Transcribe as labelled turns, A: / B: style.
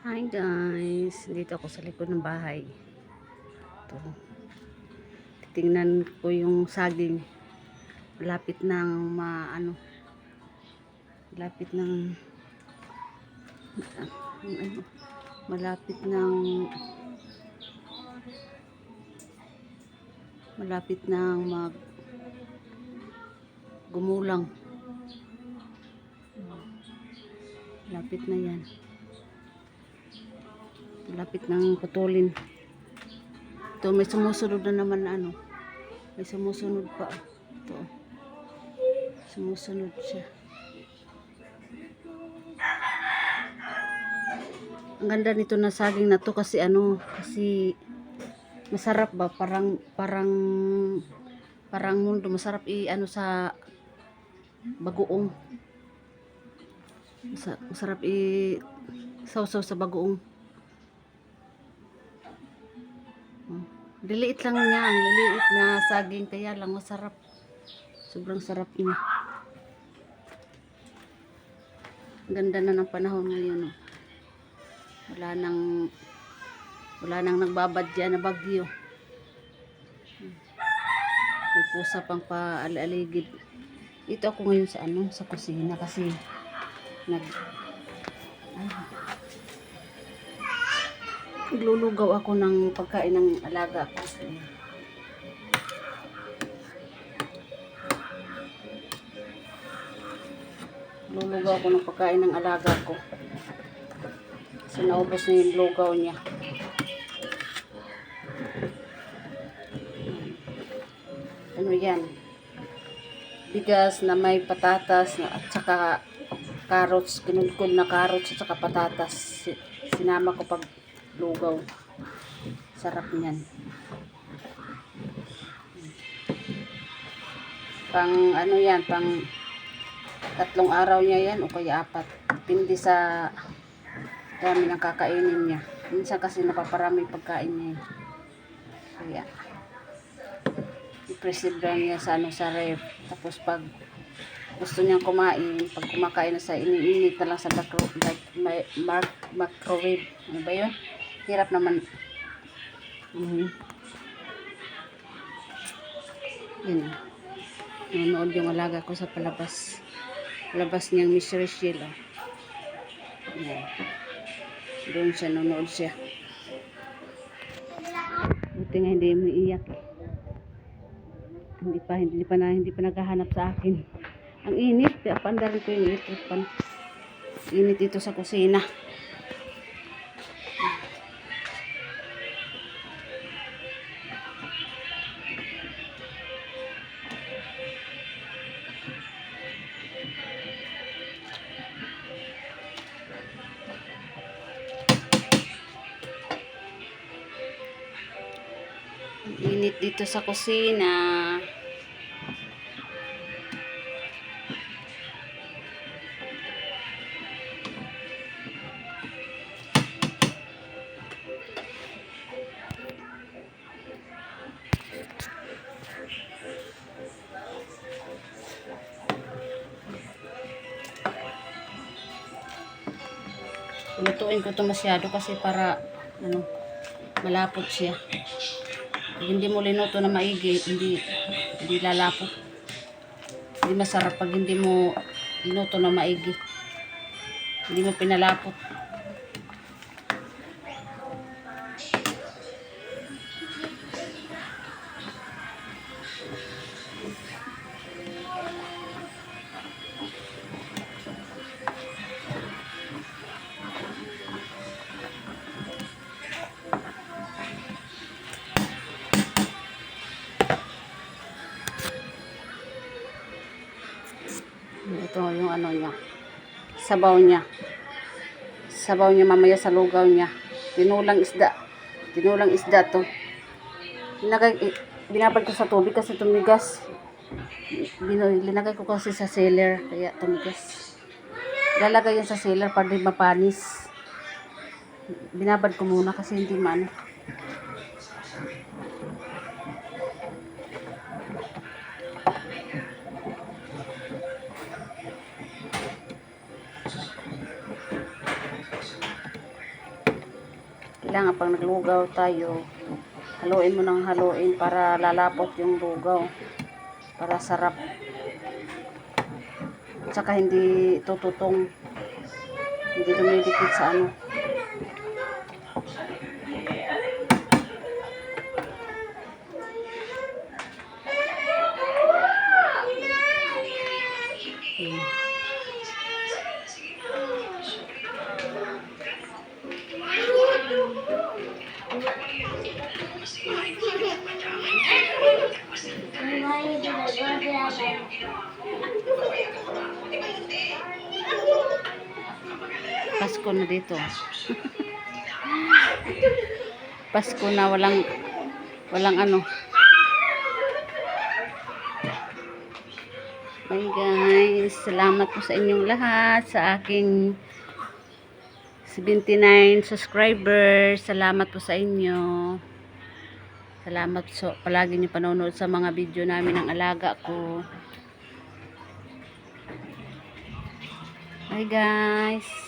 A: Hi guys, dito ako sa likod ng bahay. Ito. Titingnan ko yung saging. Malapit ng malapit ng malapit ng malapit ng gumulang. Malapit na yan. Malapit ng putulin. Ito, may sumusunod na naman may sumusunod pa. Ito. Sumusunod siya. Ang ganda nito na saging na to kasi kasi masarap ba, parang mundo, masarap sa bagoong. Masarap sausaw sa bagoong. Liliit lang niya, ang liliit na saging, kaya lang masarap. Sobrang sarap niya. Ganda na ng panahon ngayon. Wala nang nagbabadya na bagyo. May pusa pang paaligid. Ito ako ngayon sa kusina kasi naglulugaw ako ng pagkain ng alaga ko. Lulugaw ako ng pagkain ng alaga ko. Kasi naubos na yung lugaw niya. Ano yan? Bigas na may patatas at saka carrots, kinulkul na carrots at saka patatas. Sinama ko pag lugaw. Sarap niyan. Pang yan, pang 3 araw niya yan o kaya 4. Depende sa dami ng kakainin niya. Minsan kasi napaparami pagkain niya. Kaya i-preserve lang niya sa ref. Tapos pag gusto niyang kumain, pag kumakain na sa iniinit na lang sa microwave. Ano ba yun? Hirap naman. Yun. Nanonood yung alaga ko sa palabas. Palabas niyang Miss Rachel. Yan. Doon siya, nanonood siya. Buti nga hindi mo iiyak. Hindi pa naghahanap sa akin. Ang init, pandarin ko yung electric pan. Init dito sa kusina. Init dito sa kusina. Lutuin ko ito masyado kasi para malapot siya. Pag hindi mo linuto na maigi, hindi lalapot. Hindi masarap pag hindi mo linuto na maigi. Hindi mo pinalapot. Ito yung niya. Sabaw niya. Sabaw niya mamaya sa lugaw niya. Tinulang isda. Tinulang isda to. Binabad ko sa tubig kasi tumigas. Linagay ko kasi sa sealer kaya tumigas. Lalagay yan sa sealer para di mapanis. Binabad ko muna kasi hindi maano. kailangan pag naglugaw tayo, haluin mo ng haluin para lalapot yung lugaw. Para sarap. At saka hindi tututong. Hindi lumilipid sa ano. Pasko na dito. Pasko na walang ano. Hi guys, salamat po sa inyong lahat sa aking 79 subscribers. Salamat po sa inyo. Salamat so palagi niyo panonood sa mga video namin ng alaga ko. Hi guys.